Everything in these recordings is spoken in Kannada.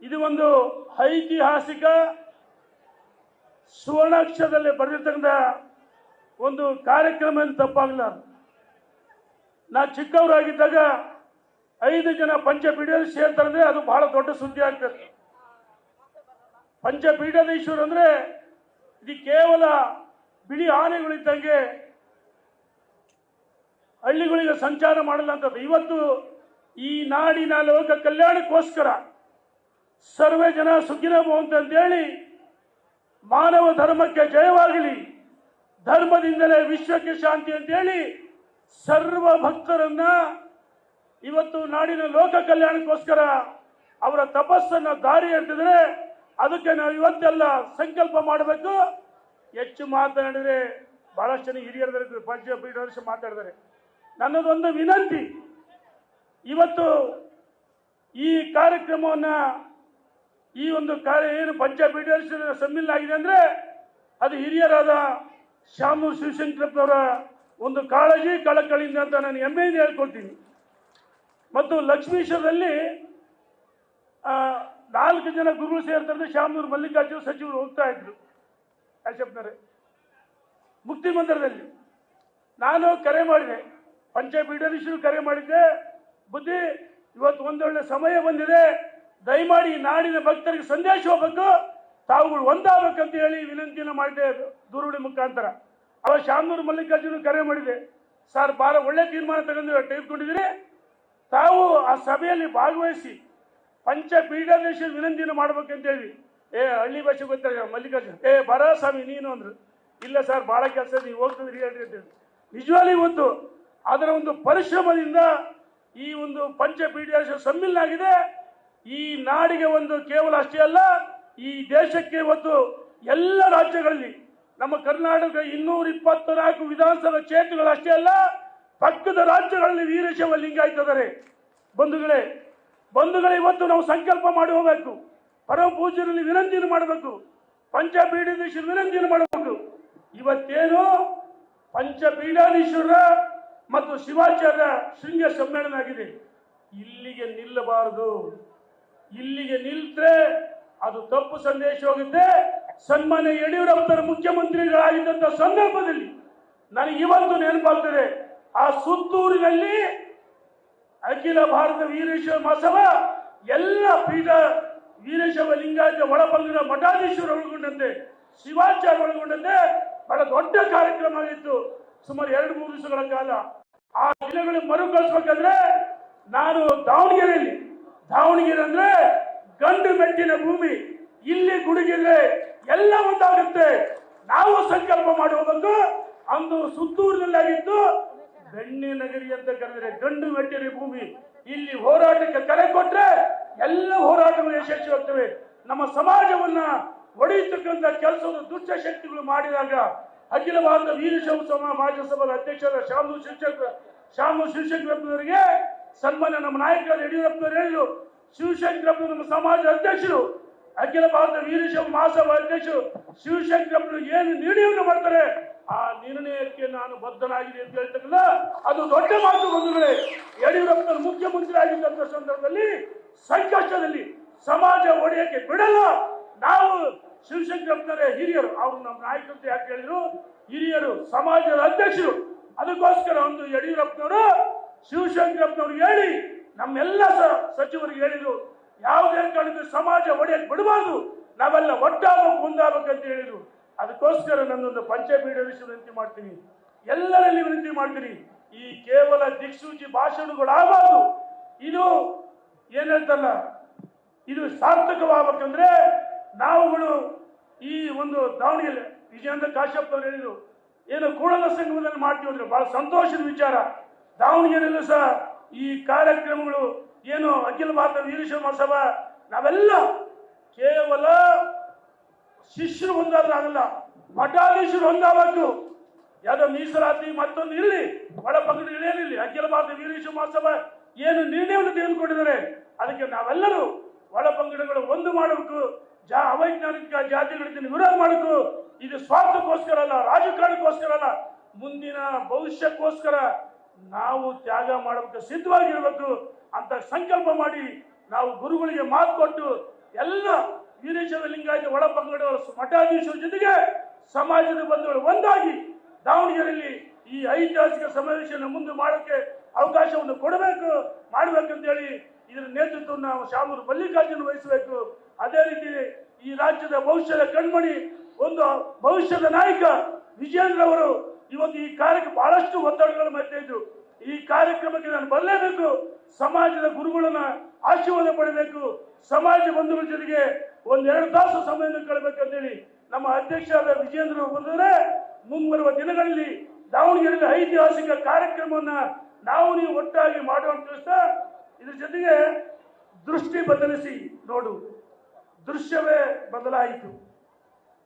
ಇದು ಒಂದು ಐತಿಹಾಸಿಕ ಸುವರ್ಣಾಕ್ಷರದಲ್ಲಿ ಬರೆದಿರ್ತಕ್ಕಂಥ ಒಂದು ಕಾರ್ಯಕ್ರಮ ಅಂತ ತಪ್ಪಾಗಲ್ಲ. ನಾ ಚಿಕ್ಕವರಾಗಿದ್ದಾಗ 5 ಜನ ಪಂಚಪೀಠದಲ್ಲಿ ಸೇರ್ತಾರೆ, ಅದು ಬಹಳ ದೊಡ್ಡ ಸುದ್ದಿ ಆಗ್ತದೆ. ಪಂಚಪೀಠಾಧೀಶರು ಅಂದ್ರೆ ಇದು ಕೇವಲ ಬಿಳಿ ಆನೆಗಳಿದ್ದಂಗೆ ಹಳ್ಳಿಗಳಿಗೆ ಸಂಚಾರ ಮಾಡಲ್ಲ ಅಂತದ್ದು. ಇವತ್ತು ಈ ನಾಡಿನ ಲೋಕ ಕಲ್ಯಾಣಕ್ಕೋಸ್ಕರ ಸರ್ವೇ ಜನ ಸುಖಿನೋ ಭವಂತು ಅಂತೇಳಿ ಮಾನವ ಧರ್ಮಕ್ಕೆ ಜಯವಾಗಲಿ, ಧರ್ಮದಿಂದಲೇ ವಿಶ್ವಕ್ಕೆ ಶಾಂತಿ ಅಂತೇಳಿ ಸರ್ವ ಭಕ್ತರನ್ನ ಇವತ್ತು ನಾಡಿನ ಲೋಕ ಕಲ್ಯಾಣಕ್ಕೋಸ್ಕರ ಅವರ ತಪಸ್ಸನ್ನ ದಾರಿ ಎರೆದಿದ್ರೆ ಅದಕ್ಕೆ ನಾವು ಇವತ್ತೆಲ್ಲ ಸಂಕಲ್ಪ ಮಾಡಬೇಕು. ಹೆಚ್ಚು ಮಾತನಾಡಿದರೆ ಬಹಳಷ್ಟು ಜನ ಹಿರಿಯರು ಪಂಚಪೀಠಾಧೀಶರು ಮಾತಾಡಿದ್ದಾರೆ. ನನ್ನದೊಂದು ವಿನಂತಿ, ಇವತ್ತು ಈ ಕಾರ್ಯಕ್ರಮವನ್ನ ಈ ಒಂದು ಕಾರ್ಯ ಏನು ಪಂಚಪೀಠಾಧೀಶರ ಸಮ್ಮಿಲನ ಆಗಿದೆ ಅಂದ್ರೆ ಅದು ಹಿರಿಯರಾದ ಶಾಮನೂರು ಶಿವಶಂಕರಪ್ಪನವರ ಒಂದು ಕಾಳಜಿ ಕಳಕಳಿಯಿಂದ ಅಂತ ನಾನು ಹೆಮ್ಮೆಯಿಂದ ಹೇಳ್ಕೊಳ್ತೀನಿ. ಮತ್ತು ಲಕ್ಷ್ಮೀಶ್ವರದಲ್ಲಿ 4 ಜನ ಗುರುಗಳು ಸೇರ್ತಾರೆ. ಶಾಮನೂರು ಮಲ್ಲಿಕಾರ್ಜುನ ಸಚಿವರು ಹೋಗ್ತಾ ಇದ್ರು ಕಾಶ್ಯಪ್ನವರೇ ಮುಕ್ತಿ ಮಂದಿರದಲ್ಲಿ. ನಾನು ಕರೆ ಮಾಡಿದೆ, ಪಂಚಪೀಠಾಧೀಶರು ಕರೆ ಮಾಡಿದ್ದೆ, ಬುದ್ಧಿ ಇವತ್ತು ಒಂದೊಳ್ಳೆ ಸಮಯ ಬಂದಿದೆ, ದಯಮಾಡಿ ನಾಡಿನ ಭಕ್ತರಿಗೆ ಸಂದೇಶ ಹೋಗ್ಬೇಕು, ತಾವುಗಳು ಒಂದಾಗಬೇಕಂತ ಹೇಳಿ ವಿನಂತಿಯನ್ನು ಮಾಡಿದೆ ದೂರವಾಣಿ ಮುಖಾಂತರ. ಅವಾಗ ಶಾಮನೂರು ಮಲ್ಲಿಕಾರ್ಜುನ ಕರೆ ಮಾಡಿದೆ, ಸರ್ ಬಹಳ ಒಳ್ಳೆ ತೀರ್ಮಾನ ತೆಗೆದುಕೊಂಡಿದ್ದೀರಿ, ತಾವು ಆ ಸಭೆಯಲ್ಲಿ ಭಾಗವಹಿಸಿ ಪಂಚಪೀಠಾಧೀಶರು ವಿನಂತಿಯನ್ನು ಮಾಡ್ಬೇಕಂತ ಹೇಳಿ. ಹಳ್ಳಿ ಭಾಷೆ ಗೊತ್ತಾಗ ಮಲ್ಲಿಕಾರ್ಜುನ ಬರ ಸ್ವಾಮಿ ನೀನು ಅಂದ್ರು. ಇಲ್ಲ ಸರ್ ಬಹಳ ಕೆಲಸ ನೀವು ಹೋಗ್ತದ್ರಿ ಹೇಳ್ರಿ ಅಂತ ಹೇಳಿ. ನಿಜವಾಗ್ಲೂ ಇವತ್ತು ಅದರ ಒಂದು ಪರಿಶ್ರಮದಿಂದ ಈ ಒಂದು ಪಂಚಪೀಠಾಧೀಶರ ಸಮ್ಮಿಲನ ಆಗಿದೆ. ಈ ನಾಡಿಗೆ ಒಂದು ಕೇವಲ ಅಷ್ಟೇ ಅಲ್ಲ, ಈ ದೇಶಕ್ಕೆ ಇವತ್ತು ಎಲ್ಲ ರಾಜ್ಯಗಳಲ್ಲಿ ನಮ್ಮ ಕರ್ನಾಟಕ 224 ವಿಧಾನಸಭಾ ಕ್ಷೇತ್ರಗಳು ಅಷ್ಟೇ ಅಲ್ಲ, ಪಕ್ಕದ ರಾಜ್ಯಗಳಲ್ಲಿ ವೀರಶೈವ ಲಿಂಗಾಯತ ಇದ್ದಾರೆ. ಬಂಧುಗಳೇ ಇವತ್ತು ನಾವು ಸಂಕಲ್ಪ ಮಾಡಿ ಹೋಗಬೇಕು, ಪರಮ ಪೂಜ್ಯರಲ್ಲಿ ವಿನಂತಿಯನ್ನು ಮಾಡಬೇಕು, ಪಂಚಪೀಠಾಧೀಶರು ವಿನಂತಿಯನ್ನು ಮಾಡಬೇಕು. ಇವತ್ತೇನು ಪಂಚಪೀಠಾಧೀಶ್ವರ ಮತ್ತು ಶಿವಾಚಾರ್ಯ ಶೃಂಗ ಸಮ್ಮೇಳನ ಆಗಿದೆ, ಇಲ್ಲಿಗೆ ನಿಲ್ಲಬಾರದು. ಇಲ್ಲಿಗೆ ನಿಲ್ತ್ರೆ ಅದು ತಪ್ಪು ಸಂದೇಶ ಹೋಗುತ್ತೆ. ಸನ್ಮಾನ್ಯ ಯಡಿಯೂರಪ್ಪರ ಮುಖ್ಯಮಂತ್ರಿಗಳಾಗಿದ್ದಂಥ ಸಂದರ್ಭದಲ್ಲಿ ನನಗೆ ಇವತ್ತು ನೆನಪಾಗ್ತದೆ, ಆ ಸುತ್ತೂರಿನಲ್ಲಿ ಅಖಿಲ ಭಾರತ ವೀರಶೈವ ಮಹಾಸಭಾ ಎಲ್ಲ ಪೀಠ ವೀರಶೈವ ಲಿಂಗಾಯತ ಒಳಪಂಗಡ ಮಠಾಧೀಶರು ಒಳಗೊಂಡಂತೆ ಶಿವಾಚಾರ್ಯ ಒಳಗೊಂಡಂತೆ ಬಹಳ ದೊಡ್ಡ ಕಾರ್ಯಕ್ರಮ ಆಗಿತ್ತು. ಸುಮಾರು 2-3 ದಿವಸಗಳ ಕಾಲ. ಆ ದಿನಗಳು ಮರುಕಳಿಸ್ಬೇಕಂದ್ರೆ ನಾನು ದಾವಣಗೆರೆ ಅಂದ್ರೆ ಗಂಡು ಮೆಟ್ಟಿನ ಭೂಮಿ, ಇಲ್ಲಿ ಗುಡುಗಿದ್ರೆ ಎಲ್ಲ ಒಂದಾಗುತ್ತೆ. ನಾವು ಸಂಕಲ್ಪ ಮಾಡಿ ಹೋಗ್ಬೇಕು. ಅಂದು ಸುತ್ತೂರಿನಲ್ಲಾಗಿತ್ತು ಬೆಣ್ಣೆ ನಗರಿ ಅಂತ ಕರೆದರೆ ಗಂಡು ಮೆಟ್ಟಿನ ಭೂಮಿ. ಇಲ್ಲಿ ಹೋರಾಟಕ್ಕೆ ಕರೆ ಕೊಟ್ರೆ ಎಲ್ಲ ಹೋರಾಟಗಳು ಯಶಸ್ವಿಯಾಗ್ತವೆ. ನಮ್ಮ ಸಮಾಜವನ್ನ ಒಡೆಯತಕ್ಕಂಥ ಕೆಲಸವನ್ನು ದುಷ್ಟ ಶಕ್ತಿಗಳು ಮಾಡಿದಾಗ ಅಖಿಲ ಭಾರತ ವೀರಶೈವ ಮಹಾಸಭಾದ ಅಧ್ಯಕ್ಷರಾದ ಶಾಮನೂರು ಶಿವಶಂಕರಪ್ಪನವರಿಗೆ ಸನ್ಮಾನ್ಯ ನಮ್ಮ ನಾಯಕರಾದ ಯಡಿಯೂರಪ್ಪನವರು ಹೇಳಿದ್ರು, ಶಿವಶಂಕರಪ್ಪ ನಮ್ಮ ಸಮಾಜದ ಅಧ್ಯಕ್ಷರು, ಅಖಿಲ ಭಾರತ ವೀರಶೈವ ಮಹಾಸಭಾ ಅಧ್ಯಕ್ಷರು ಶಿವಶಂಕರಪ್ಪರು ಏನು ನಿರ್ಣಯವನ್ನು ಮಾಡ್ತಾರೆ ಆ ನಿರ್ಣಯಕ್ಕೆ ನಾನು ಬದ್ಧನಾಗಿದೆ ಅಂತ ಹೇಳ್ತಕ್ಕಂಥ ಅದು ದೊಡ್ಡ ಮಾತು. ಬಂಧುಗಳೇ, ಯಡಿಯೂರಪ್ಪನ ಮುಖ್ಯಮಂತ್ರಿ ಆಗಿದ್ದಂಥ ಸಂದರ್ಭದಲ್ಲಿ ಸಂಕಷ್ಟದಲ್ಲಿ ಸಮಾಜ ಒಡೆಯಕ್ಕೆ ಬಿಡಲ್ಲ. ನಾವು ಶಿವಶಂಕರಪ್ಪನವರೇ ಹಿರಿಯರು, ಅವರು ನಮ್ಮ ನಾಯಕರು ಯಾಕೆ ಹೇಳಿದ್ರು, ಹಿರಿಯರು ಸಮಾಜದ ಅಧ್ಯಕ್ಷರು. ಅದಕ್ಕೋಸ್ಕರ ಒಂದು ಯಡಿಯೂರಪ್ಪನವರು ಶಿವಶಂಕರಪ್ಪನವ್ರು ಹೇಳಿ ನಮ್ಮೆಲ್ಲ ಸಚಿವರಿಗೆ ಹೇಳಿದ್ರು, ಯಾವುದೇ ಕಾರಣಕ್ಕೂ ಸಮಾಜ ಒಡೆಯಕ್ಕೆ ಬಿಡಬಾರ್ದು, ನಾವೆಲ್ಲ ಒಟ್ಟಾಗಬೇಕು ಒಂದಾಗಬೇಕು ಅಂತ ಹೇಳಿದ್ರು. ಅದಕ್ಕೋಸ್ಕರ ನನ್ನೊಂದು ಪಂಚಪೀಠಾಧೀಶರು ವಿನಂತಿ ಮಾಡ್ತೀನಿ, ಎಲ್ಲರಲ್ಲಿ ವಿನಂತಿ ಮಾಡ್ತೀನಿ, ಈ ಕೇವಲ ದಿಕ್ಸೂಚಿ ಭಾಷಣಗಳಾಗಬಾರ್ದು. ಇದು ಏನ್ ಹೇಳ್ತಲ್ಲ, ಇದು ಸಾರ್ಥಕವಾಗಬೇಕಂದ್ರೆ ನಾವುಗಳು ಈ ಒಂದು ದಾವಣಗೆರೆ ವಿಜಯೇಂದ್ರ ಕಾಶ್ಯಪ್ ಅವರು ಹೇಳಿದ್ರು, ಏನು ಕೂಡಲ ಸಂಗಮದಲ್ಲಿ ಮಾಡ್ತೀವಿ ಅಂದ್ರೆ ಬಹಳ ಸಂತೋಷದ ವಿಚಾರ. ದಾವಣಗೆರೆಯಲ್ಲೂ ಸಹ ಈ ಕಾರ್ಯಕ್ರಮಗಳು ಏನು ಅಖಿಲ ಭಾರತ ವೀರಶೈವ ಮಹಾಸಭಾ ನಾವೆಲ್ಲ ಕೇವಲ ಶಿಷ್ಯರು ಒಂದಾದ್ರೂ ಆಗಲ್ಲ, ಮಠಾಧೀಶರು ಒಂದಾಗಬೇಕು. ಯಾವ್ದೋ ಮೀಸಲಾತಿ ಮತ್ತೊಂದು ಇರಲಿ, ಒಳ ಪಂಗಡಗಳೇನಿರಲಿ, ಅಖಿಲ ಭಾರತ ವೀರಶೈವ ಮಹಾಸಭಾ ಏನು ನಿರ್ಣಯವನ್ನು ತೆಗೆದುಕೊಂಡಿದ್ದಾರೆ ಅದಕ್ಕೆ ನಾವೆಲ್ಲರೂ ಒಳ ಪಂಗಡಗಳು ಒಂದು ಮಾಡಬೇಕು. ಅವೈಜ್ಞಾನಿಕ ಜಾತಿಗಳಿಗೆ ವಿರೋಧ ಮಾಡಬೇಕು. ಇದು ಸ್ವಾರ್ಥಕ್ಕೋಸ್ಕರ ಅಲ್ಲ, ರಾಜಕಾರಣಕ್ಕೋಸ್ಕರ ಅಲ್ಲ, ಮುಂದಿನ ಭವಿಷ್ಯಕ್ಕೋಸ್ಕರ ನಾವು ತ್ಯಾಗ ಮಾಡಬೇಕು, ಸಿದ್ಧವಾಗಿರ್ಬೇಕು ಅಂತ ಸಂಕಲ್ಪ ಮಾಡಿ ನಾವು ಗುರುಗಳಿಗೆ ಮಾತು ಕೊಟ್ಟು ಎಲ್ಲ ವೀರಶೈವ ಲಿಂಗಾಯತ ಒಳ ಪಂಗಡಗಳ ಮಠಾಧೀಶರ ಜೊತೆಗೆ ಸಮಾಜದ ಬಂಧುಗಳು ಒಂದಾಗಿ ದಾವಣಗೆರೆಯಲ್ಲಿ ಈ ಐತಿಹಾಸಿಕ ಸಮಾವೇಶವನ್ನು ಮುಂದೆ ಮಾಡೋಕ್ಕೆ ಅವಕಾಶವನ್ನು ಕೊಡಬೇಕು ಮಾಡಬೇಕಂತ ಹೇಳಿ ಇದರ ನೇತೃತ್ವವನ್ನು ಶಾಮೂರು ಮಲ್ಲಿಕಾರ್ಜುನ ವಹಿಸಬೇಕು. ಅದೇ ರೀತಿ ಈ ರಾಜ್ಯದ ಭವಿಷ್ಯದ ಕಣ್ಮಣಿ, ಒಂದು ಭವಿಷ್ಯದ ನಾಯಕ ವಿಜೇಂದ್ರ ಅವರು ಇವತ್ತು ಈ ಕಾರ್ಯಕ್ಕೆ ಬಹಳಷ್ಟು ಒತ್ತಡಗಳು ಮಾಡ್ತಾ ಇದ್ರು. ಈ ಕಾರ್ಯಕ್ರಮಕ್ಕೆ ನಾನು ಬರಲೇಬೇಕು, ಸಮಾಜದ ಗುರುಗಳನ್ನ ಆಶೀರ್ವಾದ ಪಡಬೇಕು, ಸಮಾಜ ಬಂಧುಗಳ ಜೊತೆಗೆ ಒಂದೆರಡು ತಾಸು ಸಮಯವನ್ನು ಕಳಬೇಕಂತೇಳಿ ನಮ್ಮ ಅಧ್ಯಕ್ಷರಾದ ವಿಜೇಂದ್ರ ಬಂದರೆ ಮುಂಬರುವ ದಿನಗಳಲ್ಲಿ ದಾವಣಗೆರೆಯಲ್ಲಿ ಐತಿಹಾಸಿಕ ಕಾರ್ಯಕ್ರಮವನ್ನ ನಾವು ನೀವು ಒಟ್ಟಾಗಿ ಮಾಡುವಂತ ತಿಳಿಸ್ತಾ, ಇದ್ರ ಜೊತೆಗೆ ದೃಷ್ಟಿ ಬದಲಿಸಿ ನೋಡು, ದೃಶ್ಯವೇ ಬದಲಾಯಿತು,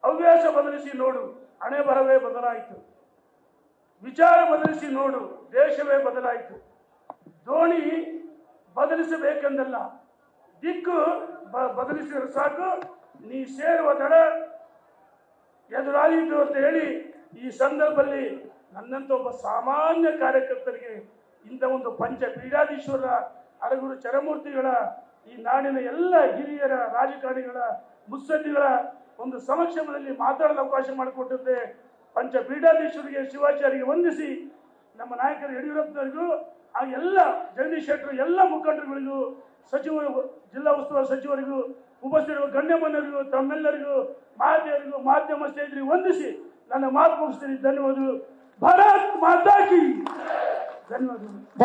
ಹವ್ಯಾಸ ಬದಲಿಸಿ ನೋಡು, ಹಣೆ ಬರವೇ ಬದಲಾಯಿತು, ವಿಚಾರ ಬದಲಿಸಿ ನೋಡು, ದೇಶವೇ ಬದಲಾಯಿತು. ದೋಣಿ ಬದಲಿಸಬೇಕೆಂದಲ್ಲ, ದಿಕ್ಕು ಬದಲಿಸಿದ್ರೆ ಸಾಕು, ನೀ ಸೇರುವ ದಡ ಎದುರಾಯಿತು ಅಂತ ಹೇಳಿ ಈ ಸಂದರ್ಭದಲ್ಲಿ ನನ್ನಂತ ಒಬ್ಬ ಸಾಮಾನ್ಯ ಕಾರ್ಯಕರ್ತರಿಗೆ ಇಂಥ ಒಂದು ಪಂಚ ಪೀಠಾಧೀಶ್ವರ ಅರಗುರು ಚರಮೂರ್ತಿಗಳ ಈ ನಾಡಿನ ಎಲ್ಲ ಹಿರಿಯರ ರಾಜಕಾರಣಿಗಳ ಮುತ್ಸದ್ದಿಗಳ ಒಂದು ಸಮಕ್ಷಮದಲ್ಲಿ ಮಾತಾಡಲು ಅವಕಾಶ ಮಾಡಿಕೊಟ್ಟಿದ್ದೆ. ಪಂಚ ಪೀಠಾಧೀಶ್ವರಿಗೆ ಶಿವಾಚಾರ್ಯರಿಗೆ ವಂದಿಸಿ ನಮ್ಮ ನಾಯಕರು ಯಡಿಯೂರಪ್ಪನವರಿಗೂ ಆ ಎಲ್ಲ ಜಗದೀಶ್ ಶೆಟ್ಟರು ಎಲ್ಲ ಮುಖಂಡರುಗಳಿಗೂ ಸಚಿವರು ಜಿಲ್ಲಾ ಉಸ್ತುವಾರಿ ಸಚಿವರಿಗೂ ಉಪಸ್ಥಿತರಿರುವ ಗಣ್ಯಮಾನ್ಯರಿಗೂ ತಮ್ಮೆಲ್ಲರಿಗೂ ಮಾಧ್ಯಮರಿಗೂ ಮಾಧ್ಯಮ ಸ್ನೇಹಿತರಿಗೂ ವಂದಿಸಿ ನನ್ನ ಮಾತು ಮುಗಿಸ್ತೀನಿ. ಧನ್ಯವಾದಗಳು. ಭಾರತ್ ಮಾತಾ ಕಿ ಧನ್ಯವಾದಗಳು.